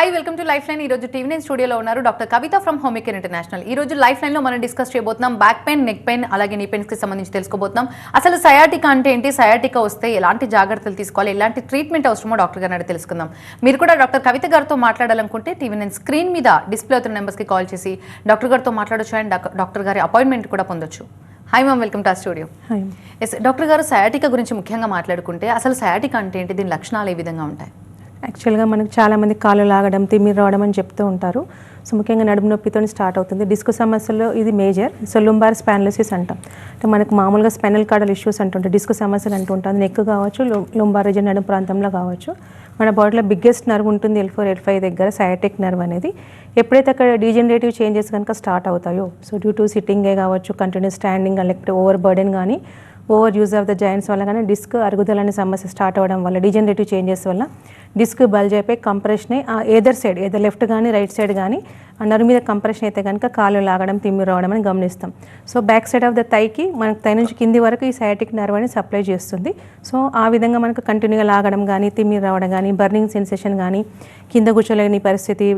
Hi welcome to life line. ఈ రోజు TV nine స్టూడియోలో ఉన్నారు డాక్టర్ కవిత ఫ్రమ్ హోమికేర్ ఇంటర్నేషనల్. ఈ రోజు లైఫ్ లైన్లో మనం డిస్కస్ చేయబోతున్నాం బ్యాక్ పెయిన్, నెక్ పెయిన్, అలాగే నీ పెయిన్స్కి సంబంధించి తెలుసుకోబోతున్నాం. అసలు సయాటికా అంటే ఏంటి, సయాటికా వస్తే ఎలాంటి జాగ్రత్తలు తీసుకోవాలి, ఎలాంటి ట్రీట్మెంట్ అవసరమో డాక్టర్ గారిని తెలుసుకుందాం. మీరు కూడా డాక్టర్ కవిత గారితో మాట్లాడాలనుకుంటే టీవీ నైన్ స్క్రీన్ మీద డిస్ప్లే అవుతున్న నెంబర్స్కి కాల్ చేసి డాక్టర్ గారితో మాట్లాడొచ్చు అండ్ డాక్టర్ గారి అపాయింట్మెంట్ కూడా పొందొచ్చు. హాయ్ మ్యామ్, వెల్కమ్ టు ఆ స్టూడియో. ఎస్ డాక్టర్ గారు, సయాటికా గురించి ముఖ్యంగా మాట్లాడుకుంటే అసలు సయాటికా అంటే ఏంటి, దీని లక్షణాలు ఏ విధంగా ఉంటాయి? యాక్చువల్గా మనకు చాలామంది కాళ్ళు లాగడం, తిమ్మిరి రావడం అని చెప్తూ ఉంటారు. సో ముఖ్యంగా నడుము నొప్పితో స్టార్ట్ అవుతుంది. డిస్క్ సమస్యలో ఇది మేజర్. సో లుంబార్ స్పాండిలోసిస్ అంటాం. అంటే మనకు మామూలుగా స్పైనల్ కార్డల్ ఇష్యూస్ అంటుంటాయి, డిస్క్ సమస్యలు అంటూ ఉంటుంది. నెక్ కావచ్చు, లుంబార్ రీజన్ నడుము ప్రాంతంలో కావచ్చు. మన బాడీలో బిగ్గెస్ట్ నర్వ్ ఉంటుంది L4, L5 దగ్గర, సయాటిక్ నర్వ్ అనేది. ఎప్పుడైతే అక్కడ డీజనరేటివ్ చేంజెస్ కనుక స్టార్ట్ అవుతాయో, సో డ్యూ టు సిట్టింగే కావచ్చు, కంటిన్యూస్ స్టాండింగ్, లేకపోతే ఓవర్ బర్డెన్ కానీ, over use of the joints వల్ల కానీ డిస్క్ అరుగుదల అనే సమస్య స్టార్ట్ అవ్వడం వల్ల, డీజనరేటివ్ చేంజెస్ వల్ల డిస్క్ బల్జ్ అయిపోయి compression either side, either left కానీ రైట్ సైడ్ కానీ ఆ నరు మీద కంప్రెషన్ అయితే కనుక కాళ్ళు లాగడం, తిమ్మిరి రావడం అని గమనిస్తాం. So back side of the థైకి మనకు థై నుంచి కింది వరకు ఈ సయాటిక్ నర్వ్ అని సప్లై చేస్తుంది. సో ఆ విధంగా మనకు కంటిన్యూగా లాగడం కానీ, తిమ్మిరి రావడం కానీ, బర్నింగ్ సెన్సేషన్ కానీ, కింద కూర్చోలేని పరిస్థితి,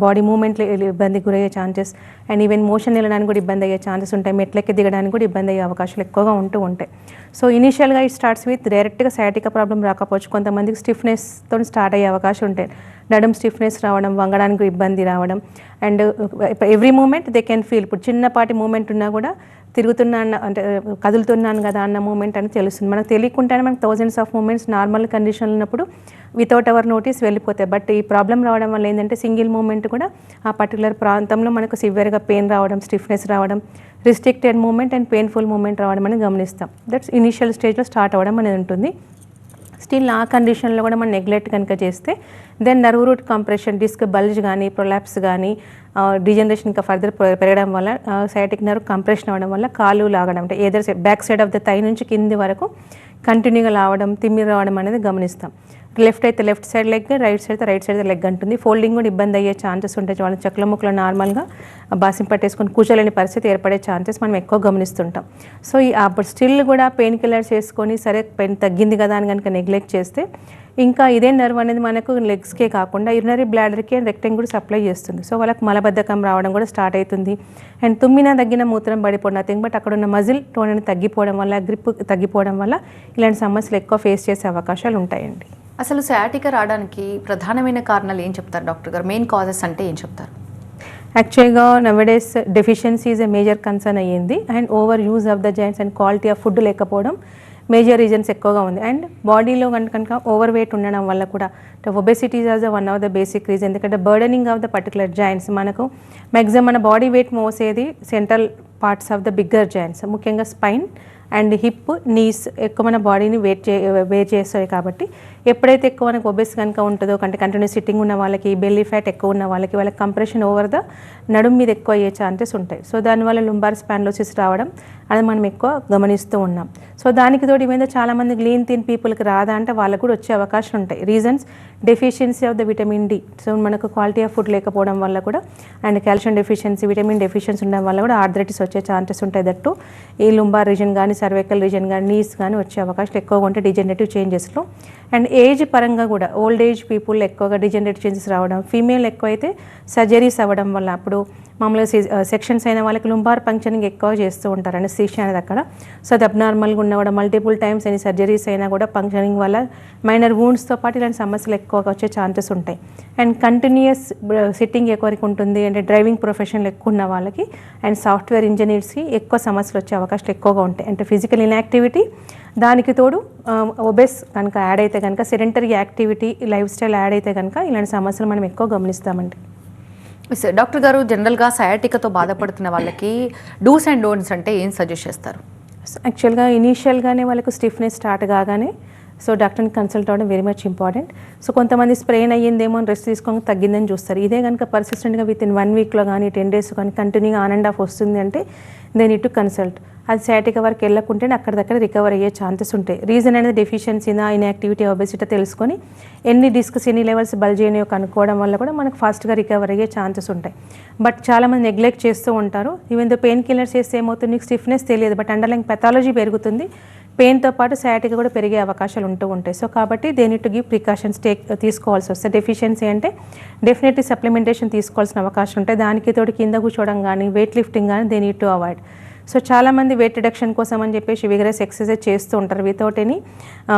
బాడీ మూవ్మెంట్లో ఇబ్బందికి గురయ్యే ఛాన్సెస్ అండ్ ఈవెన్ మోషన్ వెళ్ళడానికి కూడా ఇబ్బంది అయ్యే ఛాన్సెస్ ఉంటాయి. మెట్లెక్కి దిగడానికి కూడా ఇబ్బంది అయ్యే అవకాశాలు ఎక్కువగా ఉంటూ ఉంటాయి. సో ఇనీషియల్గా ఇట్ స్టార్ట్స్ విత్ డైరెక్ట్గా సయాటికా ప్రాబ్లం రాకపోవచ్చు, కొంతమందికి స్టిఫ్నెస్తో స్టార్ట్ అయ్యే అవకాశం ఉంటాయి. నడుము స్టిఫ్నెస్ రావడం, వంగడానికి ఇబ్బంది రావడం and every moment they can feel. ఇప్పుడు చిన్నపాటి మూమెంట్ ఉన్నా కూడా తిరుగుతున్నాను అంటే కదులుతున్నాను కదా అన్న మూమెంట్ అని తెలుస్తుంది. మనకు తెలియకుండానే మనకు థౌజండ్స్ ఆఫ్ మూమెంట్స్ నార్మల్ కండిషన్లో ఉన్నప్పుడు వితౌట్ అవర్ నోటీస్ వెళ్ళిపోతాయి. బట్ ఈ ప్రాబ్లం రావడం వల్ల ఏంటంటే సింగిల్ మూమెంట్ కూడా ఆ పర్టికులర్ ప్రాంతంలో మనకు సివియర్గా పెయిన్ రావడం, స్టిఫ్నెస్ రావడం, restricted moment and painful moment రావడం అని గమనిస్తాం. దట్స్ ఇనిషియల్ స్టేజ్లో స్టార్ట్ అవ్వడం అనేది ఉంటుంది. స్టిల్ ఆ కండిషన్లో కూడా మనం నెగ్లెక్ట్ కనుక చేస్తే then nerve root compression, disc bulge కానీ, ప్రొలాప్స్ కానీ, డిజనరేషన్ ఇంకా ఫర్దర్ పెరగడం వల్ల, సయాటిక్ నర్వ్ కంప్రెషన్ అవ్వడం వల్ల కాలు లాగడం, అంటే either back side of the thigh నుంచి కింది వరకు కంటిన్యూగా లావడం, తిమ్మిరి రావడం అనేది గమనిస్తాం. లెఫ్ట్ అయితే left side leg, right side అయితే రైట్ సైడ్ లెగ్ అంటుంది. ఫోల్డింగ్ కూడా ఇబ్బంది అయ్యే ఛాన్సెస్ ఉంటాయి. వాళ్ళ చెక్కల ముక్కలు నార్మల్గా బాసిం పట్టేసుకొని కూర్చోలేని పరిస్థితి ఏర్పడే ఛాన్సెస్ మనం ఎక్కువ గమనిస్తుంటాం. సో అప్పుడు స్టిల్ కూడా పెయిన్ కిల్లర్స్ వేసుకొని సరే పెయిన్ తగ్గింది కదా అని కనుక నెగ్లెక్ట్ చేస్తే ఇంకా ఇదే నర్వ్ అనేది మనకు లెగ్స్కే కాకుండా యూరినరీ బ్లాడర్కి అండ్ రెక్టమ్ కూడా సప్లై చేస్తుంది. సో వాళ్ళకి మలబద్ధకం రావడం కూడా స్టార్ట్ అవుతుంది. అండ్ తుమ్మిన తగ్గిన మూత్రం పడిపోవడం, నథింగ్ బట్ అక్కడ ఉన్న మజిల్ టోన్ అనేది తగ్గిపోవడం వల్ల, గ్రిప్ తగ్గిపోవడం వల్ల ఇలాంటి సమస్యలు ఎక్కువ ఫేస్ చేసే అవకాశాలు ఉంటాయండి. అసలు సయాటికా రావడానికి ప్రధానమైన కారణాలు ఏం చెప్తారు డాక్టర్ గారు? మెయిన్ కాజెస్ అంటే ఏం చెప్తారు? యాక్చువల్గా nowadays deficiency is a major concern అయ్యింది. And over use of the joints and quality of food లేకపోవడం మేజర్ రీజన్స్ ఎక్కువగా ఉంది. అండ్ బాడీలో కనుక ఓవర్ వెయిట్ ఉండడం వల్ల కూడా, obesity is as one of the basic reason. ఎందుకంటే burdening of the particular joints, మనకు మ్యాక్సిమం మన బాడీ వెయిట్ మోసేది central parts of the bigger joints, ముఖ్యంగా స్పైన్ అండ్ హిప్, నీస్ ఎక్కువ మన బాడీని వెయిట్ చేస్తాయి. కాబట్టి ఎప్పుడైతే ఎక్కువ మనకు ఒబెస్ కనుక ఉంటుందో, అంటే కంటిన్యూస్ సిట్టింగ్ ఉన్న వాళ్ళకి, బెల్లీ ఫ్యాట్ ఎక్కువ ఉన్న వాళ్ళకి, వాళ్ళకి కంప్రెషన్ ఓవర్ ద నడుము మీద ఎక్కువ అయ్యే ఛాన్సెస్ ఉంటాయి. సో దానివల్ల లుంబార్ స్పాండిలోసిస్ రావడం అది మనం ఎక్కువ గమనిస్తూ ఉన్నాం. సో దానికి తోడు మీద చాలామంది లీన్ థిన్ పీపుల్కి రాదా అంటే వాళ్ళకు కూడా వచ్చే అవకాశం ఉంటాయి. Reasons deficiency of the vitamin D. So మనకు క్వాలిటీ ఆఫ్ ఫుడ్ లేకపోవడం వల్ల కూడా, and calcium deficiency, vitamin deficiency ఉండడం వల్ల కూడా ఆర్థరైటిస్ వచ్చే ఛాన్సెస్ ఉంటాయి. దట్టు ఈ లుంబార్ రీజన్ కానీ, సర్వైకల్ రీజన్ కానీ, నీస్ కానీ వచ్చే అవకాశాలు ఎక్కువగా ఉంటాయి డిజనరేటివ్ చేంజెస్లో. అండ్ ఏజ్ పరంగా కూడా ఓల్డ్ ఏజ్ పీపుల్ ఎక్కువగా డిజనరేటివ్ చేంజెస్ రావడం, ఫీమేల్ ఎక్కువైతే సర్జరీస్ అవ్వడం వల్ల, అప్పుడు మామూలుగా సెక్షన్స్ అయిన వాళ్ళకి లుంబార్ పంక్చరింగ్ ఎక్కువ చేస్తూ ఉంటారు అనస్థీషియా అనేది అక్కడ. సో అది అబ్నార్మల్గా ఉన్న కూడా మల్టిపుల్ టైమ్స్ ఎన్ని సర్జరీస్ అయినా కూడా పంక్చరింగ్ వల్ల మైనర్ వూండ్స్తో పాటు ఇలాంటి సమస్యలు ఎక్కువగా వచ్చే ఛాన్సెస్ ఉంటాయి. అండ్ కంటిన్యూయస్ సిట్టింగ్ ఎక్కువరికి ఉంటుంది. అంటే డ్రైవింగ్ ప్రొఫెషన్లో ఎక్కువ ఉన్న వాళ్ళకి అండ్ సాఫ్ట్వేర్ ఇంజనీర్స్కి ఎక్కువ సమస్యలు వచ్చే అవకాశాలు ఎక్కువగా ఉంటాయి. అంటే ఫిజికల్ ఇన్యాక్టివిటీ, దానికి తోడు ఒబెస్ కనుక యాడ్ అయితే కనుక, sedentary activity, life style add అయితే కనుక ఇలాంటి సమస్యలు మనం ఎక్కువ గమనిస్తామండి. డాక్టర్ గారు, జనరల్గా సయాటికాతో బాధపడుతున్న వాళ్ళకి డూస్ అండ్ డోంట్స్ అంటే ఏం సజెస్ట్ చేస్తారు? యాక్చువల్గా ఇనీషియల్గానే వాళ్ళకు స్టిఫ్నెస్ స్టార్ట్ కాగానే సో డాక్టర్ని కన్సల్ట్ అవ్వడం వెరీ మచ్ ఇంపార్టెంట్. సో కొంతమంది స్ప్రెయిన్ అయ్యిందేమో అని రెస్ట్ తీసుకొని తగ్గిందని చూస్తారు. ఇదే కనుక పర్సిస్టెంట్గా విత్ ఇన్ 1 వీక్లో కానీ 10 days కానీ కంటిన్యూగా ఆన్ అండ్ ఆఫ్ వస్తుంది అంటే దే నీడ్ టు కన్సల్ట్. అది సయాటికా వరకు వెళ్ళకుంటేనే అక్కడిదక్కడ రికవర్ అయ్యే ఛాన్సెస్ ఉంటాయి. రీజన్ అనేది డెఫిషియన్సీనా, ఇన్యాక్టివిటీ, ఒబెసిటీ తెలుసుకొని ఎన్ని డిస్క్స్, ఎన్ని లెవెల్స్ బల్జ్ అయినాయో కనుక్కోవడం వల్ల కూడా మనకు ఫాస్ట్గా రికవర్ అయ్యే ఛాన్సెస్ ఉంటాయి. బట్ చాలామంది నెగ్లెక్ట్ చేస్తూ ఉంటారు. ఈవెన్ దో పెయిన్ కిల్లర్స్ చేస్తే ఏమవుతుంది, నీకు స్టిఫ్నెస్ తెలియదు, బట్ అండర్లైన్ పెథాలజీ పెరుగుతుంది, పెయిన్తో పాటు సయాటికా కూడా పెరిగే అవకాశాలు ఉంటూ ఉంటాయి. సో కాబట్టి they need to give precautions తీసుకోవాల్సి వస్తుంది. డెఫిషియన్సీ అంటే డెఫినెట్లీ సప్లిమెంటేషన్ తీసుకోవాల్సిన అవకాశం ఉంటాయి. దానికి తోటి కింద కూర్చోవడం కానీ వెయిట్ లిఫ్టింగ్ కానీ they need to avoid. So చాలామంది వెయిట్ రిడక్షన్ కోసం అని చెప్పేసి విగరస్ ఎక్సర్సైజ్ చేస్తూ ఉంటారు వితౌట్ ఎనీ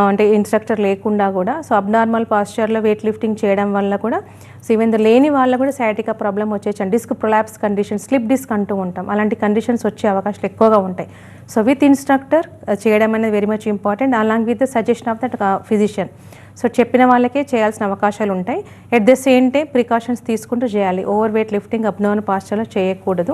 అంటే ఇన్స్ట్రక్టర్ లేకుండా కూడా. సో అబ్నార్మల్ పాస్చర్లో వెయిట్ లిఫ్టింగ్ చేయడం వల్ల కూడా సో ఈవెన్ లేని వాళ్ళ కూడా సయాటికా ప్రాబ్లం వచ్చేసి disc prolapse condition, slip disc అంటూ ఉంటాం, అలాంటి కండిషన్స్ వచ్చే అవకాశాలు ఎక్కువగా ఉంటాయి. సో విత్ ఇన్స్ట్రక్టర్ చేయడం అనేది very much important, along with the suggestion of that physician. So చెప్పిన వాళ్ళకే చేయాల్సిన అవకాశాలు ఉంటాయి. At the same time precautions తీసుకుంటూ చేయాలి. ఓవర్ వెయిట్ లిఫ్టింగ్ అబ్నార్మల్ పాస్చర్లో చేయకూడదు.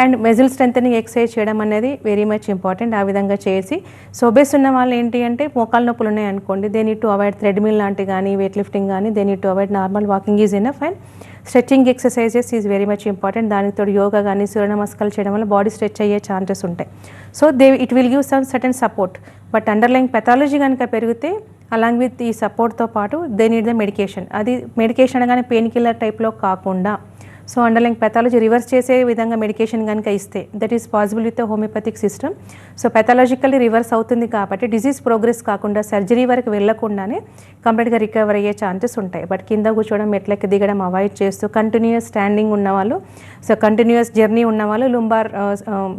అండ్ మెజిల్ స్ట్రెంథనింగ్ ఎక్సర్సైజ్ చేయడం అనేది వెరీ మచ్ ఇంపార్టెంట్. ఆ విధంగా చేసి సో ఒబేస్ ఉన్న వాళ్ళు ఏంటి అంటే మోకాలు నొప్పులు ఉన్నాయి అనుకోండి, they need to avoid treadmill లాంటి కానీ వెయిట్ లిఫ్టింగ్ కానీ, they need to avoid normal walking is enough. And stretching exercises is very much important. దానితో యోగా కానీ సూర్య నమస్కారాలు చేయడం వల్ల బాడీ స్ట్రెచ్ అయ్యే ఛాన్సెస్ ఉంటాయి. So it will give some certain support. But underline pathology కనుక పెరిగితే అలాంగ్ విత్ ఈ సపోర్ట్తో పాటు దే నీడ్ ద మెడికేషన్. అది మెడికేషన్ అనగానే పెయిన్ కిల్లర్ టైప్లో కాకుండా సో అండర్లైన్ పెథాలజీ రివర్స్ చేసే విధంగా మెడికేషన్ కనుక ఇస్తే that is possible with the homeopathic system. So pathologically reverse అవుతుంది కాబట్టి డిజీజ్ ప్రోగ్రెస్ కాకుండా సర్జరీ వరకు వెళ్ళకుండానే కంప్లీట్గా రికవర్ అయ్యే ఛాన్సెస్ ఉంటాయి. బట్ కింద కూర్చోవడం మెట్లకి దిగడం అవాయిడ్ చేస్తూ కంటిన్యూస్ స్టాండింగ్ ఉన్నవాళ్ళు, సో కంటిన్యూస్ జర్నీ ఉన్నవాళ్ళు లుంబార్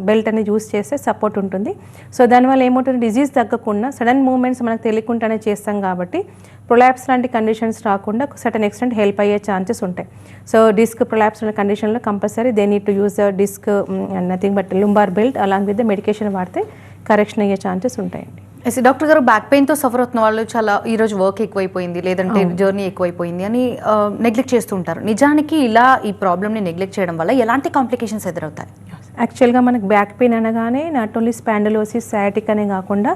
బెల్ట్ అనేది యూస్ చేస్తే సపోర్ట్ ఉంటుంది. సో దానివల్ల ఏమవుతుంది, డిజీజ్ తగ్గకుండా సడన్ మూవ్మెంట్స్ మనకు తెలియకుండానే చేస్తాం కాబట్టి ప్రొలాప్స్ లాంటి కండిషన్స్ రాకుండా సర్టన్ ఎక్స్టెంట్ హెల్ప్ అయ్యే ఛాన్సెస్ ఉంటాయి. సో డిస్క్ ప్రొలాప్స్ ఉన్న కండిషన్లో compulsory they need to use the disc nothing but lumbar belt along with the medication వాడితే కరెక్షన్ అయ్యే ఛాన్సెస్ ఉంటాయండి. డాక్టర్ గారు, బ్యాక్ పెయిన్తో సఫర్ అవుతున్న వాళ్ళు చాలా ఈరోజు వర్క్ ఎక్కువైపోయింది లేదంటే జర్నీ ఎక్కువైపోయింది అని నెగ్లెక్ట్ చేస్తూ ఉంటారు. నిజానికి ఇలా ఈ ప్రాబ్లమ్ని నెగ్లెక్ట్ చేయడం వల్ల ఎలాంటి కాంప్లికేషన్స్ ఎదురవుతాయి? యాక్చువల్గా మనకు బ్యాక్ పెయిన్ అనగానే నాట్ ఓన్లీ స్పాండలోసిస్, సయాటిక్ అనే కాకుండా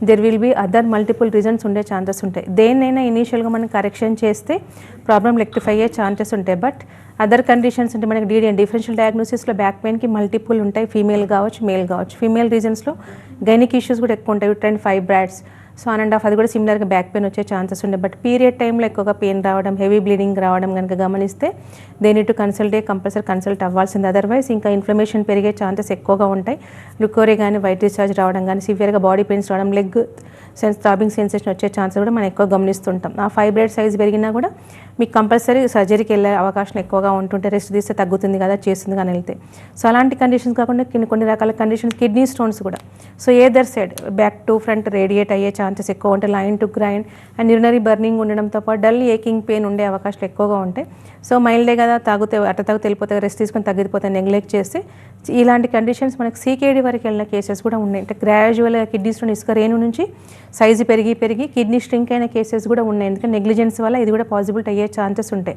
there will be other multiple reasons ఉండే ఛాన్సెస్ ఉంటాయి. దేన్నైనా ఇనీషియల్గా మనం కరెక్షన్ చేస్తే ప్రాబ్లం రెక్టిఫై అయ్యే ఛాన్సెస్ ఉంటాయి. బట్ అదర్ కండిషన్స్ అంటే మనకి డిఫరెన్షియల్ డయాగ్నోసిస్లో బ్యాక్ పెయిన్కి మల్టిపుల్ ఉంటాయి. ఫీమేల్ కావచ్చు, మేల్ కావచ్చు. ఫీమేల్ రీజన్స్లో గైనిక్ ఇష్యూస్ కూడా ఎక్కువ ఉంటాయి, uterine fibroids. So and of అది కూడా సిమిలర్గా బ్యాక్ పెయిన్ వచ్చే ఛాన్సెస్ ఉంటాయి. బట్ పీరియడ్ టైంలో ఎక్కువగా పెయిన్ రావడం, హెవీ బ్లీడింగ్ రావడం కనుక గమనిస్తే they need to compulsory consult అవ్వాల్సింది. అదర్వైజ్ ఇంకా ఇన్ఫ్లమేషన్ పెరిగే ఛాన్సెస్ ఎక్కువగా ఉంటాయి. లుకోరీ కానీ వైట్ డిశ్చార్జ్ రావడం కానీ, సివియర్గా బాడీ పెయిన్స్ రావడం, లెగ్ థ్రాబింగ్ సెన్సేషన్ వచ్చే ఛాన్సెస్ కూడా మనం ఎక్కువ గమనిస్తుంటాం. ఆ ఫైబ్రాయిడ్ సైజ్ పెరిగినా కూడా మీకు కంపల్సరీ సర్జరీకి వెళ్ళే అవకాశం ఎక్కువగా ఉంటుంటే రెస్ట్ తీస్తే తగ్గుతుంది కదా, చేస్తుంది కానీ వెళ్తే. సో అలాంటి కండిషన్స్ కాకుండా కొన్ని రకాల కండిషన్స్, కిడ్నీ స్టోన్స్ కూడా so either side back to front radiate అయ్యే ఛాన్సెస్ ఎక్కువ ఉంటాయి. Line to grind and urinary burning ఉండడంతో పాటు డల్ ఏకింగ్ పెయిన్ ఉండే అవకాశాలు ఎక్కువగా ఉంటాయి. సో మైల్డే కదా, తాగితే వెళ్ళిపోతే రెస్ట్ తీసుకొని తగ్గిపోతే నెగ్లెక్ట్ చేస్తే ఇలాంటి కండిషన్స్ మనకి సీకేడీ వరకు వెళ్ళిన కేసెస్ కూడా ఉన్నాయి. అంటే గ్రాడ్యువల్గా కిడ్నీ స్టోన్ ఇసుక రేణు నుంచి సైజు పెరిగి కిడ్నీ స్ట్రింక్ అయిన కేసెస్ కూడా ఉన్నాయి. ఎందుకంటే నెగ్లిజెన్స్ వల్ల ఇది కూడా పాసిబిలిటీ అయ్యే ఛాన్సెస్ ఉంటాయి.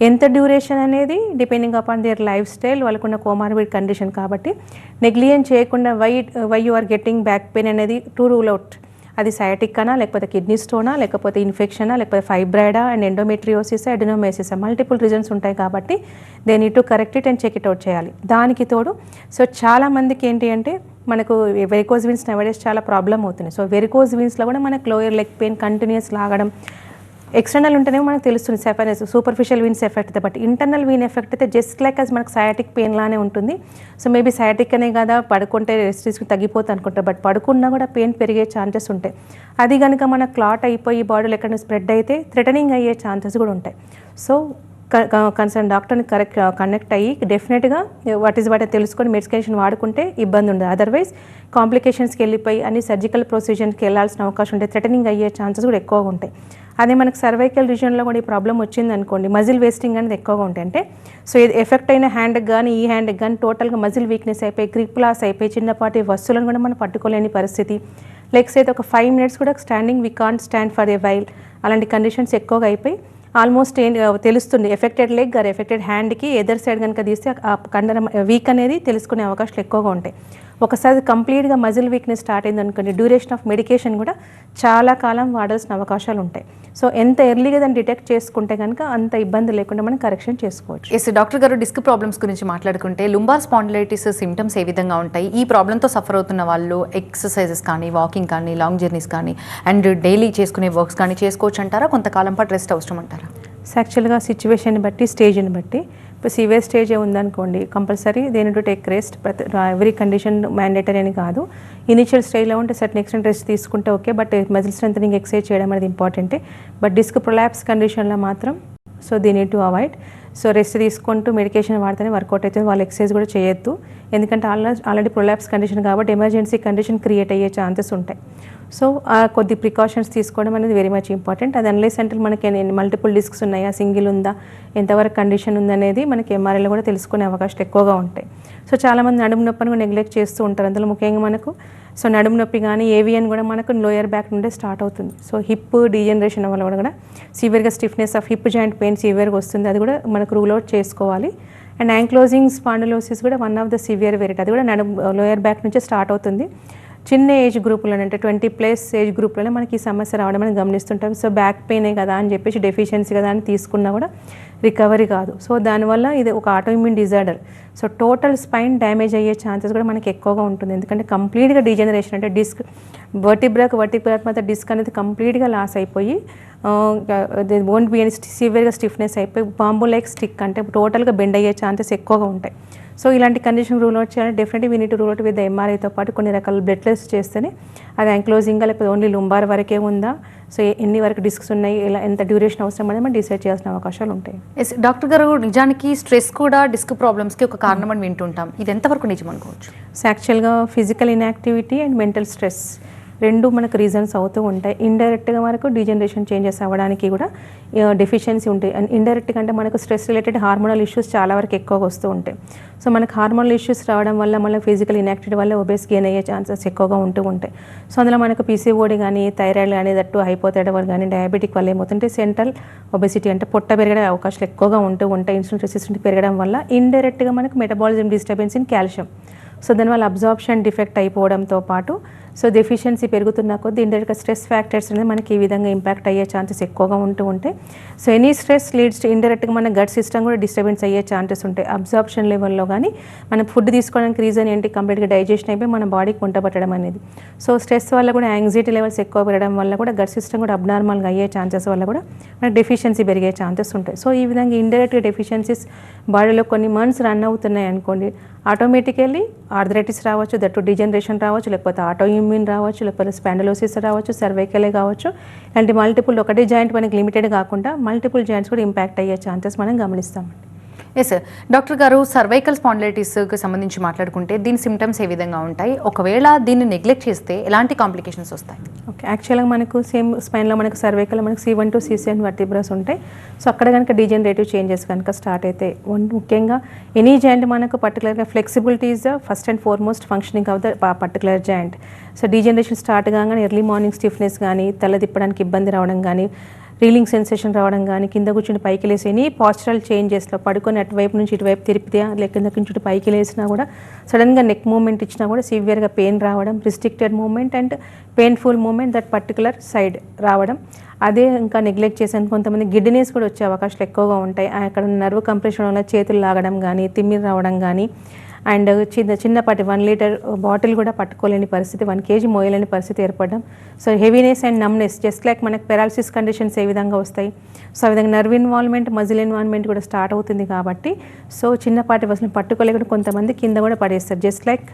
ఎంత డ్యూరేషన్ అనేది depending upon their lifestyle, వాళ్ళకున్న కోమార్బిడ్ కండిషన్ కాబట్టి నెగ్లిజెన్స్ చేయకుండా why you are getting back pain అనేది టు రూల్ అవుట్. అది సయాటిక్ అనా, లేకపోతే కిడ్నీ స్టోనా, లేకపోతే ఇన్ఫెక్షనా, లేకపోతే ఫైబ్రాయిడా and endometriosis, adenomyosis, multiple reasons ఉంటాయి కాబట్టి they need to correct it and check it out చేయాలి. దానికి తోడు సో చాలా మందికి ఏంటి అంటే మనకు వెరికోజ్ వీన్స్ నవడేస్ చాలా ప్రాబ్లం అవుతుంది. సో వెరికోజ్ వీన్స్లో కూడా మనకు లోయర్ లెగ్ పెయిన్, కంటిన్యూస్ లాగడం, ఎక్స్టర్నల్ ఉంటేనే మనకు తెలుస్తుంది సెఫనెస్, సూపర్ఫిషియల్ వీన్స్ ఎఫెక్ట్ అయితే. బట్ ఇంటర్నల్ వీన్ ఎఫెక్ట్ అయితే జస్ట్ లైక్ అస్ మనకు సయాటిక్ పెయిన్ లానే ఉంటుంది. సో మేబీ సయాటిక్ అనే కదా పడుకుంటే రెస్ట్ తీసుకుని తగ్గిపోతుంది అనుకుంటారు. బట్ పడుకున్నా కూడా పెయిన్ పెరిగే ఛాన్సెస్ ఉంటాయి. అది కనుక మన క్లాట్ అయిపోయి బాడీలో ఎక్కడ స్ప్రెడ్ అయితే థ్రెటనింగ్ అయ్యే ఛాన్సెస్ కూడా ఉంటాయి. సో కన్సర్న్ డాక్టర్ని కనెక్ట్ అయ్యి డెఫినెట్గా వాట్ తెలుసుకొని మెడికేషన్ వాడుకుంటే ఇబ్బంది ఉండదు. అదర్వైజ్ కాంప్లికేషన్స్కి వెళ్ళిపోయి అన్ని సర్జికల్ ప్రొసీజర్కి వెళ్ళాల్సిన అవకాశం ఉంటాయి. థ్రెటనింగ్ అయ్యే ఛాన్సెస్ కూడా ఎక్కువగా ఉంటాయి. అదే మనకు సర్వైకల్ రీజన్లో కూడా ఈ ప్రాబ్లం వచ్చింది అనుకోండి, మజిల్ వేస్టింగ్ అనేది ఎక్కువగా ఉంటాయి. అంటే సో ఇది ఎఫెక్ట్ అయిన హ్యాండ్కి కానీ ఈ హ్యాండ్కి కానీ టోటల్గా మజిల్ వీక్నెస్ అయిపోయి, గ్రిప్ లాస్ అయిపోయి, చిన్నపాటి వస్తువులను కూడా మనం పట్టుకోలేని పరిస్థితి. లెగ్స్ అయితే ఒక 5 minutes కూడా standing we can't stand for a while, అలాంటి కండిషన్స్ ఎక్కువగా అయిపోయి ఆల్మోస్ట్ తెలుస్తుంది ఎఫెక్టెడ్ లెగ్ ఆర్ ఎఫెక్టెడ్ హ్యాండ్కి ఎదర్ సైడ్ కనుక తీస్తే ఆ కండరం వీక్ అనేది తెలుసుకునే అవకాశాలు ఎక్కువగా ఉంటాయి. ఒకసారి కంప్లీట్గా మజిల్ వీక్నెస్ స్టార్ట్ అయింది అనుకోండి, డ్యూరేషన్ ఆఫ్ మెడికేషన్ కూడా చాలా కాలం వాడాల్సిన అవకాశాలు ఉంటాయి. సో ఎంత ఎర్లీగా దాన్ని డిటెక్ట్ చేసుకుంటే కనుక అంత ఇబ్బంది లేకుండా మనం కరెక్షన్ చేసుకోవచ్చు. ఎస్ డాక్టర్ గారు, డిస్క్ ప్రాబ్లమ్స్ గురించి మాట్లాడుకుంటే లుంబార్ స్పాండిలైటిస్ సిమ్టమ్స్ ఏ విధంగా ఉంటాయి? ఈ ప్రాబ్లంతో సఫర్ అవుతున్న వాళ్ళు ఎక్సర్సైజెస్ కానీ, వాకింగ్ కానీ, లాంగ్ జర్నీస్ కానీ అండ్ డైలీ చేసుకునే వర్క్స్ కానీ చేసుకోవచ్చు అంటారా? కొంతకాలం పాటు రెస్ట్ అవసరం అంటారా? సో యాక్చువల్గా సిచ్యువేషన్ బట్టి స్టేజ్ని బట్టి ఇప్పుడు సివియర్ స్టేజ్ ఉందనుకోండి compulsory they need to take rest. Every condition mandatory అని కాదు. ఇనిషియల్ స్టేజ్లో ఉంటే సర్టన్ ఎక్స్టెంట్ రెస్ట్ తీసుకుంటే okay, but muscle strengthening exercise చేయడం అనేది ఇంపార్టెంటే. బట్ డిస్క్ ప్రొలాప్స్ కండిషన్లో మాత్రం so they need to avoid. So rest తీసుకుంటూ మెడికేషన్ వాడితేనే వర్కౌట్ అవుతుంది. వాళ్ళు ఎక్సర్సైజ్ కూడా చేయొద్దు, ఎందుకంటే ఆల్రెడీ ప్రొలాప్స్ కండిషన్ కాబట్టి ఎమర్జెన్సీ కండిషన్ క్రియేట్ అయ్యే ఛాన్సెస్ ఉంటాయి. సో కొద్ది ప్రికాషన్స్ తీసుకోవడం అనేది వెరీ మచ్ ఇంపార్టెంట్. అది అన్లెస్ అంటే మనకి మల్టిపుల్ డిస్క్స్ ఉన్నాయా, సింగిల్ ఉందా, ఎంతవరకు కండిషన్ ఉందనేది మనకి ఎంఆర్ఐలో కూడా తెలుసుకునే అవకాశాలు ఎక్కువగా ఉంటాయి. సో చాలామంది నడుము నొప్పిని కూడా నెగ్లెక్ట్ చేస్తూ ఉంటారు. అందులో ముఖ్యంగా మనకు సో నడుము నొప్పి కానీ ఏవియన్ కూడా మనకు లోయర్ బ్యాక్ నుండే స్టార్ట్ అవుతుంది. సో హిప్ డీజనరేషన్ వల్ల కూడా సివియర్గా stiffness of hip joint pain సివియర్గా వస్తుంది. అది కూడా మనకు రూల్ అవుట్ చేసుకోవాలి. అండ్ యాంక్లోజింగ్ స్పాండిలోసిస్ కూడా one of the severe variety. అది కూడా నడుము లోయర్ బ్యాక్ నుంచే స్టార్ట్ అవుతుంది. చిన్న ఏజ్ గ్రూప్లో అంటే 20+ ఏజ్ గ్రూప్లోనే మనకి ఈ సమస్య రావడం అని గమనిస్తుంటాం. సో బ్యాక్ పెయినే కదా అని చెప్పేసి డెఫిషియన్సీ కదా అని తీసుకున్నా కూడా రికవరీ కాదు. సో దానివల్ల ఇది ఒక autoimmune disorder. So total spine damage అయ్యే ఛాన్సెస్ కూడా మనకి ఎక్కువగా ఉంటుంది. ఎందుకంటే కంప్లీట్గా డీజనరేషన్ అంటే డిస్క్ వర్టిబ్రాక్ మధ్య డిస్క్ అనేది కంప్లీట్గా లాస్ అయిపోయి వోంట్ బి అని సివియర్గా స్టిఫ్నెస్ అయిపోయి బాంబు లైక్ స్టిక్ అంటే టోటల్గా బెండ్ అయ్యే ఛాన్సెస్ ఎక్కువగా ఉంటాయి. సో ఇలాంటి కండిషన్ రూల్ అవుట్ చేయాలి. Definitely we need to rule out with ఎంఆర్ఐతో పాటు కొన్ని రకాల బ్లడ్ టెస్ట్ చేస్తేనే అది యాంక్లోజింగ్గా లేకపోతే ఓన్లీ లుంబార్ వరకే ఉందా, సో ఎన్ని వరకు డిస్క్స్ ఉన్నాయి, ఇలా ఎంత డ్యూరేషన్ అవసరం అనేది మనం డిసైడ్ చేయాల్సిన అవకాశాలు ఉంటాయి. ఎస్ డాక్టర్ గారు, నిజానికి స్ట్రెస్ కూడా డిస్క్ ప్రాబ్లమ్స్కి ఒక కారణం అని వింటుంటాం. ఇది ఎంతవరకు నిజం అనుకోవచ్చు? సో యాక్చువల్గా physical inactivity and mental stress రెండు మనకు రీజన్స్ అవుతూ ఉంటాయి. ఇండైరెక్ట్గా మనకు డీజనరేషన్ చేంజెస్ అవ్వడానికి కూడా డెఫిషియన్సీ ఉంటాయి. అండ్ ఇండైరెక్ట్గా అంటే మనకు స్ట్రెస్ రిలేటెడ్ హార్మోనల్ ఇష్యూస్ చాలా వరకు ఎక్కువగా వస్తూ ఉంటాయి. సో మనకు హార్మోనల్ ఇష్యూస్ రావడం వల్ల మళ్ళీ ఫిజికల్ ఇన్యాక్టివిటీ వల్ల ఒబేస్ గెయిన్ అయ్యే ఛాన్సెస్ ఎక్కువగా ఉంటూ ఉంటాయి. సో అందులో మనకు పీసీఓడి కానీ థైరాయిడ్ కానీ దట్టు హైపోథైరాయిడ్ కానీ డయాబెటిక్ వల్ల ఏమవుతుంటే సెంట్రల్ ఒబెసిటీ అంటే పొట్ట పెరగడే అవకాశాలు ఎక్కువగా ఉంటూ ఉంటాయి. ఇన్సులిన్ రెసిస్టెంట్ పెరగడం వల్ల ఇండైరెక్ట్గా మనకు metabolism disturbance in calcium. So దానివల్ల అబ్జార్ప్షన్ డిఫెక్ట్ అయిపోవడంతో పాటు సో డెఫిషియన్సీ పెరుగుతున్న కొద్దీ ఇండైరెక్ట్గా స్ట్రెస్ ఫ్యాక్టర్స్ అనేది మనకి ఈ విధంగా ఇంపాక్ట్ అయ్యే ఛాన్సెస్ ఎక్కువగా ఉంటూ ఉంటాయి. So any stress leads to ఇండైరెక్ట్గా మన గట్ సిస్టమ్ కూడా డిస్టర్బెన్స్ అయ్యే ఛాన్సెస్ ఉంటాయి. అబ్జార్ప్షన్ లెవెల్లో కానీ మనం ఫుడ్ తీసుకోవడానికి రీజన్ ఏంటి, కంప్లీట్గా డైజెషన్ అయిపోయి మన బాడీకి వంటపట్టడం అనేది. సో స్ట్రెస్ వల్ల కూడా యాంగ్జైటీ లెవెల్స్ ఎక్కువ పెరగడం వల్ల కూడా గట్ సిస్టమ్ కూడా అబ్నార్మల్గా అయ్యే ఛాన్సెస్ వల్ల కూడా మనకు డెఫిషియన్సీ పెరిగే ఛాన్సెస్ ఉంటాయి. సో ఈ విధంగా ఇండైరెక్ట్గా డెఫిషియన్సీస్ బాడీలో కొన్ని మంత్స్ రన్ అవుతున్నాయి అనుకోండి, ఆటోమేటికల్లీ ఆర్థరైటిస్ రావచ్చు, దట్టు డిజనరేషన్ రావచ్చు, లేకపోతే ఆటోఇమ్యూన్ రావచ్చు, లేకపోతే స్పాండిలోసిస్ రావచ్చు, సర్వైకలే కావచ్చు. ఇలాంటి మల్టిపుల్ ఒకటే జాయింట్ మనకి లిమిటెడ్ కాకుండా మల్టిపుల్ జాయింట్స్ కూడా ఇంపాక్ట్ అయ్యే ఛాన్సెస్ మనం గమనిస్తామండి. ఎస్ డాక్టర్ గారు, సర్వైకల్ స్పాండిలైటిస్కి సంబంధించి మాట్లాడుకుంటే దీని సిమ్టమ్స్ ఏ విధంగా ఉంటాయి, ఒకవేళ దీన్ని నెగ్లెక్ట్ చేస్తే ఎలాంటి కాంప్లికేషన్స్ వస్తాయి? ఓకే, యాక్చువల్గా మనకు సేమ్ స్పైన్లో మనకు సర్వైకల్లో మనకు C1 to C7 వర్టిబ్రాస్ ఉంటాయి. సో అక్కడ కనుక డీజనరేటివ్ చేంజెస్ కనుక స్టార్ట్ అయితే ముఖ్యంగా ఎనీ జాయింట్ మనకు పర్టికులర్గా flexibility is the first and foremost functioning of the particular joint. So degeneration start కాగానే ఎర్లీ మార్నింగ్ స్టిఫ్నెస్ కానీ, తల తిప్పడానికి ఇబ్బంది రావడం కానీ, రీలింగ్ సెన్సేషన్ రావడం కానీ, కింద కూర్చుని పైకి లేసి ఎనీ పాస్చరల్ చేంజెస్లో పడుకొని అటువైపు నుంచి ఇటువైపు తిరిపితే లేక కింద నుంచి పైకి లేసినా కూడా సడన్గా నెక్ మూమెంట్ ఇచ్చినా కూడా సివియర్గా పెయిన్ రావడం, restricted moment and painful moment that particular side రావడం. అదే ఇంకా నెగ్లెక్ట్ చేసాను కొంతమంది గిడ్డినెస్ కూడా వచ్చే అవకాశాలు ఎక్కువగా ఉంటాయి. అక్కడ నర్వ్ కంప్రెషన్ వల్ల చేతులు లాగడం కానీ, తిమ్మిరి రావడం కానీ, అండ్ చిన్నపాటి 1 లీటర్ బాటిల్ కూడా పట్టుకోలేని పరిస్థితి, 1 kg మోయలేని పరిస్థితి ఏర్పడడం. So heaviness and numbness just like మనకు పెరాలసిస్ కండిషన్స్ ఏ విధంగా వస్తాయి, సో ఆ విధంగా నర్వ్ ఇన్వాల్వ్మెంట్, మజిల్ ఇన్వాల్వ్మెంట్ కూడా స్టార్ట్ అవుతుంది కాబట్టి సో చిన్నపాటి వసలు పట్టుకోలేకుండా కొంతమంది కింద కూడా పడేస్తారు జస్ట్ లైక్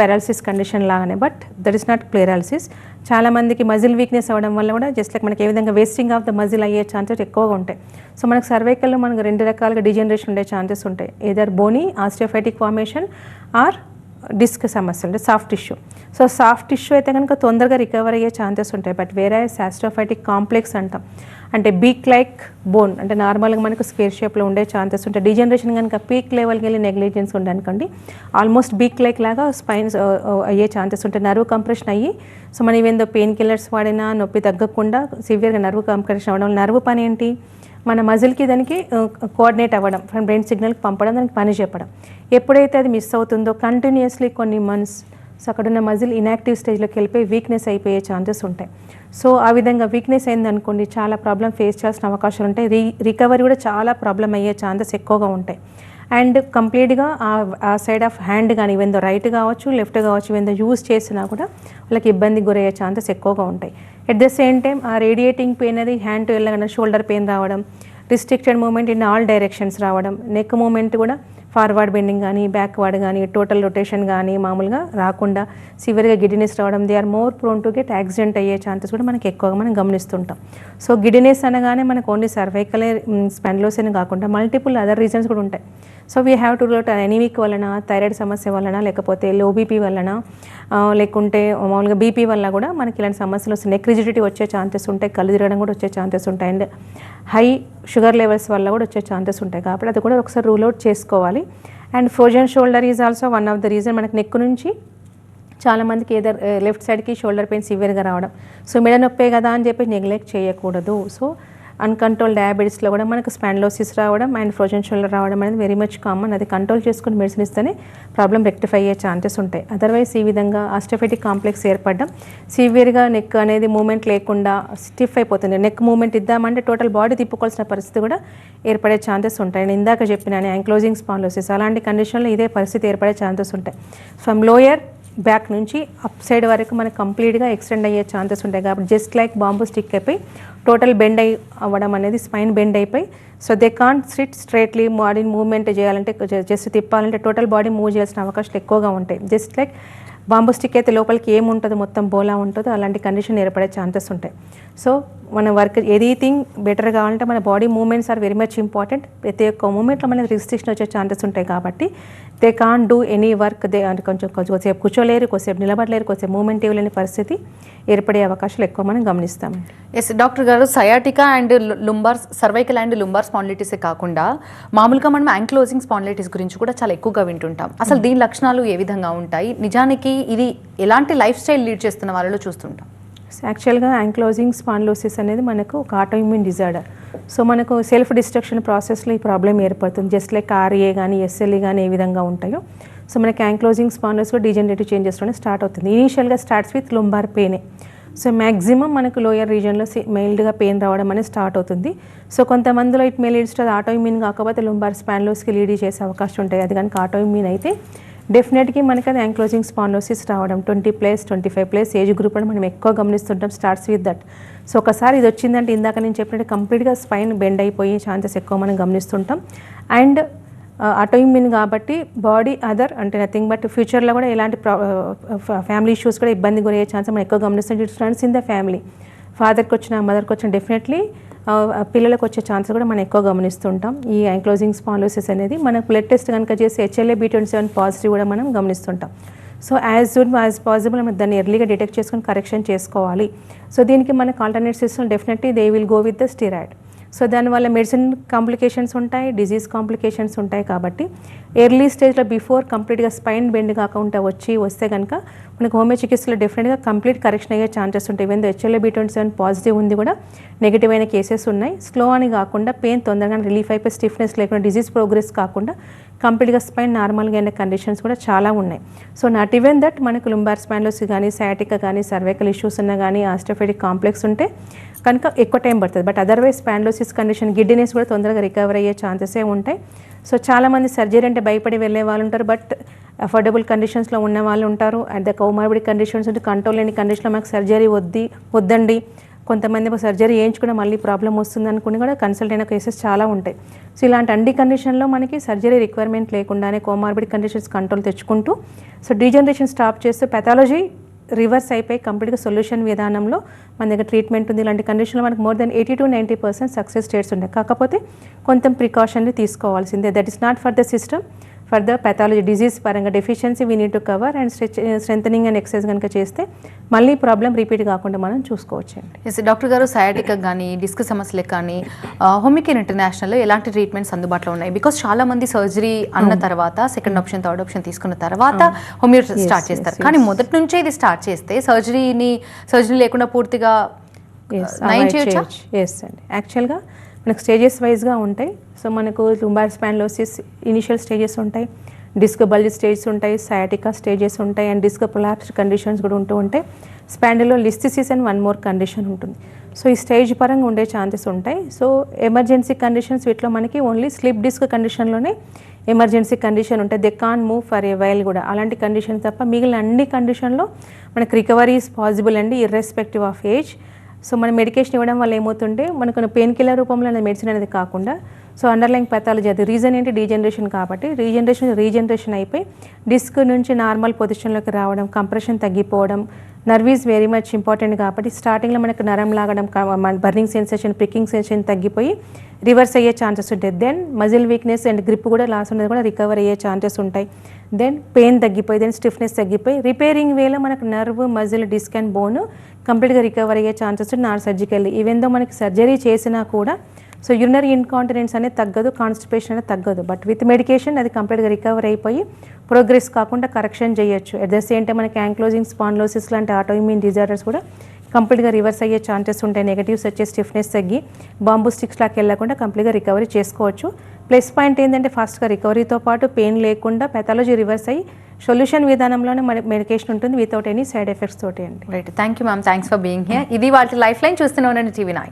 పెరాలసిస్ కండిషన్ లాగానే. But that is not paralysis. చాలామందికి మజిల్ వీక్నెస్ అవ్వడం వల్ల కూడా జస్ట్ లైక్ మనకి ఏ విధంగా వేస్టింగ్ ఆఫ్ ద మజిల్ అయ్యే ఛాన్సెస్ ఎక్కువగా ఉంటాయి. సో మనకు సర్వైకల్లో మనకు 2 రకాలుగా డిజనరేషన్ ఉండే ఛాన్సెస్ ఉంటాయి. Either Boney ఆస్టియోఫైటిక్ formation are disc సమస్యలు అంటే soft tissue. So soft tissue అయితే కనుక తొందరగా రికవర్ అయ్యే ఛాన్సెస్ ఉంటాయి. బట్ వేరే ఆస్టియోఫైటిక్ కాంప్లెక్స్ అంటాం, అంటే బీక్ లైక్ బోన్ అంటే నార్మల్గా మనకు స్క్వేర్ షేప్లో ఉండే ఛాన్సెస్ ఉంటాయి. డిజనరేషన్ కనుక పీక్ లెవెల్కి వెళ్ళి నెగ్లిజెన్స్ ఉండనుకోండి, ఆల్మోస్ట్ బీక్ లైక్ లాగా స్పైన్స్ అయ్యే ఛాన్సెస్ ఉంటాయి. నర్వ్ కంప్రెషన్ అయ్యి సో మనం ఇవేందో పెయిన్ కిల్లర్స్ వాడినా నొప్పి తగ్గకుండా సివియర్గా నర్వ్ కంప్రెషన్ అవ్వడం. నర్వ్ పని ఏంటి, మన మజిల్కి దానికి కోఆర్డినేట్ అవ్వడం, ఫ్రమ్ బ్రెయిన్ సిగ్నల్కి పంపడం, దానికి పని చెప్పడం. ఎప్పుడైతే అది మిస్ అవుతుందో కంటిన్యూస్లీ కొన్ని మంత్స్ సో అక్కడ ఉన్న మజిల్ ఇన్యాక్టివ్ స్టేజ్లోకి వెళ్ళిపోయి వీక్నెస్ అయిపోయే ఛాన్సెస్ ఉంటాయి. సో ఆ విధంగా వీక్నెస్ అయిందనుకోండి చాలా ప్రాబ్లం ఫేస్ చేయాల్సిన అవకాశాలు ఉంటాయి. రికవరీ కూడా చాలా ప్రాబ్లం అయ్యే ఛాన్సెస్ ఎక్కువగా ఉంటాయి. అండ్ కంప్లీట్గా ఆ సైడ్ ఆఫ్ హ్యాండ్ కానీ ఈవెన్ రైట్ కావచ్చు, లెఫ్ట్ కావచ్చు, ఈవెన్ యూజ్ చేసినా కూడా వాళ్ళకి ఇబ్బందికి గురయ్యే ఛాన్సెస్ ఎక్కువగా ఉంటాయి. ఎట్ ద సేమ్ టైం ఆ రేడియేటింగ్ పెయిన్ అది హ్యాండ్ టు వెళ్ళగానే షోల్డర్ పెయిన్ రావడం, restricted moment in all directions రావడం, నెక్ మూమెంట్ కూడా ఫార్వర్డ్ బెండింగ్ కానీ బ్యాక్వర్డ్ కానీ టోటల్ రొటేషన్ కానీ మామూలుగా రాకుండా సివియర్గా గిడినెస్ రావడం, they are more prone to get accident అయ్యే ఛాన్సెస్ కూడా మనకి ఎక్కువగా మనం గమనిస్తుంటాం. సో గిడినెస్ అనగానే మనకు ఓన్లీ సర్వైకల్ స్పాండిలోసిస్ అని కాకుండా మల్టిపుల్ అదర్ రీజన్స్ కూడా ఉంటాయి. So we have to root anaemic వలన, థైరాయిడ్ సమస్య వలన, లేకపోతే లో బీపీ వలన, లేకుంటే మామూలుగా బీపీ వల్ల కూడా మనకి ఇలాంటి సమస్యలు వస్తాయి. నెక్ రిజిడిటీ వచ్చే ఛాన్సెస్ ఉంటాయి, కళ్ళు తిరగడం కూడా వచ్చే ఛాన్సెస్ ఉంటాయి, అండ్ హై షుగర్ లెవెల్స్ వల్ల కూడా వచ్చే ఛాన్సెస్ ఉంటాయి. కాబట్టి అది కూడా ఒకసారి రూల్ అవుట్ చేసుకోవాలి. And frozen shoulder is also one of the reason. మనకి నెక్ నుంచి చాలామందికి ఏదో లెఫ్ట్ సైడ్కి షోల్డర్ పెయిన్ సివియర్గా రావడం. సో మెడ నొప్పే కదా అని చెప్పి నెగ్లెక్ట్ చేయకూడదు. సో అన్కంట్రోల్ డయాబెటీస్లో కూడా మనకు స్పాండిలోసిస్ రావడం అండ్ ఫ్రోజన్ షోల్డర్ రావడం అనేది వెరీ మచ్ కామన్. అది కంట్రోల్ చేసుకుని మెడిసిన్ ఇస్తేనే ప్రాబ్లం రెక్టిఫై అయ్యే ఛాన్సెస్ ఉంటాయి. అదర్వైజ్ ఈ విధంగా ఆస్టియోపెటిక్ కాంప్లెక్స్ ఏర్పడడం, సివియర్గా నెక్ అనేది మూమెంట్ లేకుండా స్టిఫ్ అయిపోతుంది. నెక్ మూమెంట్ ఇద్దామంటే టోటల్ బాడీ తిప్పుకోవాల్సిన పరిస్థితి కూడా ఏర్పడే ఛాన్సెస్ ఉంటాయి. నేను ఇందాక చెప్పినాను యాంక్లోజింగ్ స్పాండిలోసిస్, అలాంటి కండిషన్లో ఇదే పరిస్థితి ఏర్పడే ఛాన్సెస్ ఉంటాయి. ఫ్రమ్ లోయర్ బ్యాక్ నుంచి అప్ సైడ్ వరకు మనకు కంప్లీట్గా ఎక్స్టెండ్ అయ్యే ఛాన్సెస్ ఉంటాయి. కాబట్టి జస్ట్ లైక్ బాంబు స్టిక్ అయిపోయి టోటల్ బెండ్ అవ్వడం అనేది, స్పైన్ బెండ్ అయిపోయి, so they can't SIT straightly. బాడీని మూవ్మెంట్ చేయాలంటే జస్ట్ తిప్పాలంటే టోటల్ బాడీ మూవ్ చేయాల్సిన అవకాశాలు ఎక్కువగా ఉంటాయి. జస్ట్ లైక్ బాంబు స్టిక్ అయితే లోపలికి ఏముంటుందో మొత్తం బోలా ఉంటుందో అలాంటి కండిషన్ ఏర్పడే ఛాన్సెస్ ఉంటాయి. సో మన వర్క్ ఎనీథింగ్ బెటర్ కావాలంటే మన body moments are very much important. ప్రతి ఒక్క మూమెంట్లో మనకి రిస్ట్రిక్షన్ వచ్చే ఛాన్సెస్ ఉంటాయి. కాబట్టి they can't do any work. They అంటే కొంచెంసేపు కూర్చోలేరు, కొద్దిసేపు నిలబడలేరు, కొద్దిసేపు మూమెంట్ ఇవ్వలేని పరిస్థితి ఏర్పడే అవకాశాలు ఎక్కువ మనం గమనిస్తాం. ఎస్ డాక్టర్ గారు, sciatica and lumbar, cervical and lumbar స్పాండిలైటిసే కాకుండా మామూలుగా మనం యాంక్లోజింగ్ స్పాండిలైటిస్ గురించి కూడా చాలా ఎక్కువగా వింటుంటాం. అసలు దీని లక్షణాలు ఏ విధంగా ఉంటాయి, నిజానికి ఇది ఎలాంటి లైఫ్ స్టైల్ లీడ్ చేస్తున్న వాళ్ళలో చూస్తుంటాం? యాక్చువల్గా యాంక్లోజింగ్ స్పాండిలోసిస్ అనేది మనకు ఒక ఆటోఇమ్యూన్ డిజార్డర్. సో మనకు సెల్ఫ్ డిస్ట్రక్షన్ ప్రాసెస్లో ఈ ప్రాబ్లం ఏర్పడుతుంది. జస్ట్ లైక్ ఆర్ఏ కానీ ఎస్ఎల్ఈ కానీ ఏ విధంగా ఉంటాయో, సో మనకి యాంక్లోజింగ్ స్పాండిలోసిస్లో డీజనరేటివ్ చేంజెస్లోనే స్టార్ట్ అవుతుంది. ఇనీషియల్గా స్టార్ట్స్ విత్ లుంబార్ పెయినే. సో మ్యాక్సిమం మనకు లోయర్ రీజన్లో మైల్డ్గా పెయిన్ రావడం అనేది స్టార్ట్ అవుతుంది. సో కొంతమందిలో it may leads to autoimmune, కాకపోతే లుంబార్ స్పాండిలోసిస్కి లీడ్ చేసే అవకాశం ఉంటాయి. అది కనుక ఆటోఇమ్యూన్ అయితే డెఫినెట్గా మనకి అది యాంక్లోజింగ్ స్పాండిలోసిస్ రావడం 20+, 25+ ఏజ్ గ్రూప్ అని మనం ఎక్కువ గమనిస్తుంటాం. Starts with that. సో ఒకసారి ఇది వచ్చిందంటే ఇందాక నేను చెప్పినట్టు కంప్లీట్గా స్పైన్ బెండ్ అయిపోయే ఛాన్సెస్ ఎక్కువ మనం గమనిస్తుంటాం. అండ్ ఆటోఇమ్యూన్ కాబట్టి బాడీ అదర్ అంటే నథింగ్ బట్ ఫ్యూచర్లో కూడా ఎలాంటి ఫ్యామిలీ ఇష్యూస్ కూడా ఇబ్బంది గురయ్యే ఛాన్స్ మనం ఎక్కువ గమనిస్తుంటాం. It's runs in the family. ఫాదర్కి వచ్చిన, మదర్కి వచ్చిన డెఫినెట్లీ పిల్లలకు వచ్చే ఛాన్స్ కూడా మనం ఎక్కువ గమనిస్తుంటాం. ఈ యాంక్లోజింగ్ స్పాండిలోసిస్ అనేది మన బ్లడ్ టెస్ట్ కనుక చేసి HLA-B27 పాజిటివ్ కూడా మనం గమనిస్తుంటాం. So as soon as possible మనం దాన్ని ఎర్లీగా డిటెక్ట్ చేసుకొని కరెక్షన్ చేసుకోవాలి. సో దీనికి మనకు alternate system definitely they will go with the steroid. So దానివల్ల మెడిసిన్ కాంప్లికేషన్స్ ఉంటాయి, డిజీజ్ కాంప్లికేషన్స్ ఉంటాయి. కాబట్టి ఎర్లీ స్టేజ్లో బిఫోర్ కంప్లీట్గా స్పైన్ బెండ్ కాకుండా వస్తే కనుక మనకు హోమియో చికిత్సలో డెఫినెట్గా కంప్లీట్ కరెక్షన్ అయ్యే ఛాన్సెస్ ఉంటాయి. ఈవెన్ HLA-B27 పాజిటివ్ ఉంది కూడా నెగిటివ్ అయిన కేసెస్ ఉన్నాయి. స్లో అని కాకుండా పెయిన్ తొందరగా రిలీఫ్ అయిపోయి స్టిఫ్నెస్ లేకుండా డిజీజ్ ప్రోగ్రెస్ కాకుండా కంప్లీట్గా స్పైన్ నార్మల్గా అయిన కండిషన్స్ కూడా చాలా ఉన్నాయి. సో నాట్ ఈవెన్ దట్ మనకు లుంబార్ స్పాండిలోసిస్ కానీ సయాటికా కానీ సర్వైకల్ ఇష్యూస్ ఉన్నా కానీ ఆస్టియోపెటిక్ కాంప్లెక్స్ ఉంటే కనుక ఎక్కువ టైం పడుతుంది. But otherwise spondylosis condition giddiness కూడా తొందరగా రికవర్ అయ్యే ఛాన్సెసే ఉంటాయి. సో చాలామంది సర్జరీ అంటే భయపడి వెళ్ళే వాళ్ళు ఉంటారు, బట్ అఫోర్డబుల్ కండిషన్స్లో ఉన్న వాళ్ళు ఉంటారు. అట్ ద కోమార్బిడ్ కండిషన్స్ ఉంటే కంట్రోల్ లేని కండిషన్లో మాకు సర్జరీ వద్దండి, కొంతమంది సర్జరీ చేయించుకుని మళ్ళీ ప్రాబ్లం వస్తుంది అనుకుని కూడా కన్సల్ట్ అయిన కేసెస్ చాలా ఉంటాయి. సో ఇలాంటి అన్ని కండిషన్లో మనకి సర్జరీ రిక్వైర్మెంట్ లేకుండానే కోమార్బిడ్ కండిషన్స్ కంట్రోల్ తెచ్చుకుంటూ సో డీజనరేషన్ స్టాప్ చేస్తూ పెథాలజీ రివర్స్ అయిపోయి కంప్లీట్గా సొల్యూషన్ విధానంలో మన దగ్గర ట్రీట్మెంట్ ఉంది. ఇలాంటి కండిషన్లో మనకు more than 80 to 90% success rates ఉన్నాయి. కాకపోతే కొంచెం ప్రికాషన్లు తీసుకోవాల్సిందే. That is not for the system, for the pathology disease పరంగా deficiency we need to cover and strengthening and exercise కనుక చేస్తే మళ్ళీ ప్రాబ్లం రిపీట్ కాకుండా మనం చూసుకోవచ్చండి. ఎస్ డాక్టర్ గారు, సయాటికా కానీ డిస్క్ సమస్యలకు కానీ హోమియో కేర్ ఇంటర్నేషనల్లో ఎలాంటి ట్రీట్మెంట్స్ అందుబాటులో ఉన్నాయి? బికాస్ చాలా మంది సర్జరీ అన్న తర్వాత సెకండ్ ఆప్షన్ థర్డ్ ఆప్షన్ తీసుకున్న తర్వాత హోమియో స్టార్ట్ చేస్తారు. కానీ మొదటి నుంచే ఇది స్టార్ట్ చేస్తే సర్జరీ లేకుండా పూర్తిగా నయం చేయొచ్చా? ఎస్ అండి, యాక్చువల్గా మనకు స్టేజెస్ వైజ్గా ఉంటాయి. సో మనకు లుంబార్ స్పాండిలోసిస్ ఇనిషియల్ స్టేజెస్ ఉంటాయి, డిస్క్ బల్జ్ స్టేజెస్ ఉంటాయి, సయాటికా స్టేజెస్ ఉంటాయి, అండ్ డిస్క్ ప్రొలాప్స్డ్ కండిషన్స్ కూడా ఉంటాయి. Spondylolisthesis and one more condition ఉంటుంది. సో ఈ స్టేజ్ పరంగా ఉండే ఛాన్సెస్ ఉంటాయి. సో ఎమర్జెన్సీ కండిషన్స్ వీటిలో మనకి ఓన్లీ స్లిప్ డిస్క్ కండిషన్లోనే ఎమర్జెన్సీ కండిషన్ ఉంటుంది. They can move for a while కూడా, అలాంటి కండిషన్ తప్ప మిగిలిన అన్ని కండిషన్లో మనకు రికవరీ ఈజ్ పాసిబుల్ అండి, ఇర్రెస్పెక్టివ్ ఆఫ్ ఏజ్. సో మన మెడికేషన్ ఇవ్వడం వల్ల ఏమవుతుంటే మనకు పెయిన్ కిల్లర్ రూపంలో అనేది మెడిసిన్ అనేది కాకుండా సో అండర్లైన్ పెథాలజీ అది రీజన్ ఏంటి డీజనరేషన్ కాబట్టి రీజనరేషన్ అయిపోయి డిస్క్ నుంచి నార్మల్ పొజిషన్లోకి రావడం, కంప్రెషన్ తగ్గిపోవడం, nerve is very much important కాబట్టి స్టార్టింగ్లో మనకు నరం లాగడం, బర్నింగ్ సెన్సేషన్, ప్రికింగ్ సెన్సేషన్ తగ్గిపోయి రివర్స్ అయ్యే ఛాన్సెస్ ఉంటాయి. Then muscle weakness and grip కూడా లాస్ ఉన్నది కూడా రికవర్ అయ్యే ఛాన్సెస్ ఉంటాయి. దెన్ పెయిన్ తగ్గిపోయి, దెన్ స్టిఫ్నెస్ తగ్గిపోయి రిపేరింగ్ వేలో మనకు nerve, muscle, disc and bone కంప్లీట్గా రికవర్ అయ్యే chances non surgically. Even though మనకి సర్జరీ చేసినా కూడా సో యూరినరీ ఇన్కాంటినెన్స్ అనేది తగ్గదు, కాన్స్టిపేషన్ అనేది తగ్గదు. బట్ విత్ మెడికేషన్ అది కంప్లీట్గా రికవర్ అయిపోయి ప్రోగ్రెస్ కాకుండా కరెక్షన్ చేయొచ్చు. అట్ ద సేమ్ టైం మనకి యాంక్లోజింగ్ స్పాండిలోసిస్ లాంటి ఆటోఇమ్యూన్ డిజార్డర్స్ కూడా కంప్లీట్గా రివర్స్ అయ్యే ఛాన్సెస్ ఉంటాయి. నెగటివ్స్ వచ్చే స్టిఫ్నెస్ తగ్గి బాంబు స్టిక్స్ లాగా వెళ్ళకుండా కంప్లీట్గా రికవరీ చేసుకోవచ్చు. ప్లస్ పాయింట్ ఏంటంటే ఫాస్ట్గా రికవరీతో పాటు పెయిన్ లేకుండా పెథాలజీ రివర్స్ అయ్యి సొల్యూషన్ విధానంలోనే మన మెడికేషన్ ఉంటుంది వితౌట్ ఎనీ సైడ్ ఎఫెక్ట్స్ తోటి అండి. Right, thank you ma'am, thanks for being here. ఇది వాళ్ళ లైఫ్ లైన్ చూస్తూనే ఉండండి TV9.